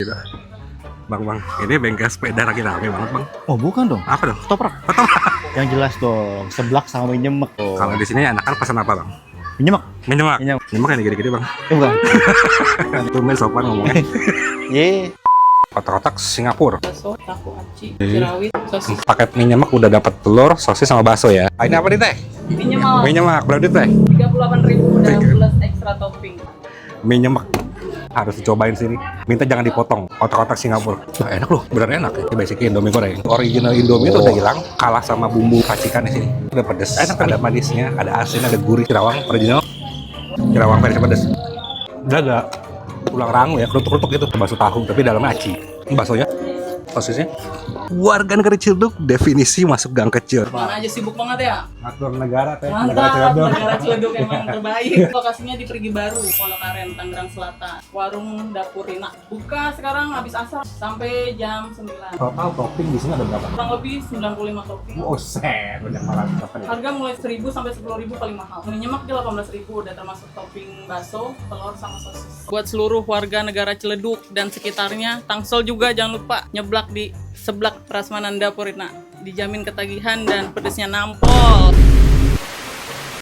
Gitu. Bang, ini bengkel sepeda lagi rame banget bang. Oh bukan dong, Apa dong? ketoprak. Yang jelas dong, seblak sama mie nyemek. Oh. Kalau di sini anak-anak pesan apa bang? Mie nyemek. Mie nyemak. Mie nyemek. Nyemak yang gede-gede bang. Bukan. Tumben sopan ngomongnya. Ye. Kotak-kotak Singapura. Bakso, tahu aci, jerawit, sosis. Paket mie nyemak udah dapat telur, sosis sama bakso ya. Ini apa nih teh? Minimal Mie nyemak berapa duit teh? 38.000 dan plus ekstra topping. Mie nyemak harus dicobain sini. Minta jangan dipotong. Kotak-kotak Singapura. Wah, enak loh, bener enak ya. Ini basicnya Indomie goreng. Original Indomie itu udah hilang, kalah sama bumbu racikan di sini. Udah pedes, ada manisnya, ada asin, ada gurih. Cirawang original. Cirawang versi pedes. Dada tulang rangu ya, kerutuk-kerutuk gitu. Bakso tahu, tapi dalamnya aci. Ini baksonya, sosisnya. Warga negara Ciledug, definisi masuk gang kecil. Mana aja sibuk banget ya? Ngatur negara teh, Mantap, negara Ciledug emang terbaik. Lokasinya di Perigi Baru, Pondokaren, Tangerang Selatan. Warung Dapur Rina. Buka sekarang habis asar sampai jam 9. Total topping di sini ada berapa? Kurang lebih 95 topping. Buset, banyak banget. Harga mulai 1.000 sampai 10.000 paling mahal. Mie nyemek di 18.000 udah termasuk topping bakso, telur sama sosis. Buat seluruh warga negara Ciledug dan sekitarnya, Tangsel juga jangan lupa nyeblak di seblak Prasmanan Dapur Rina. Dijamin ketagihan dan pedesnya nampol.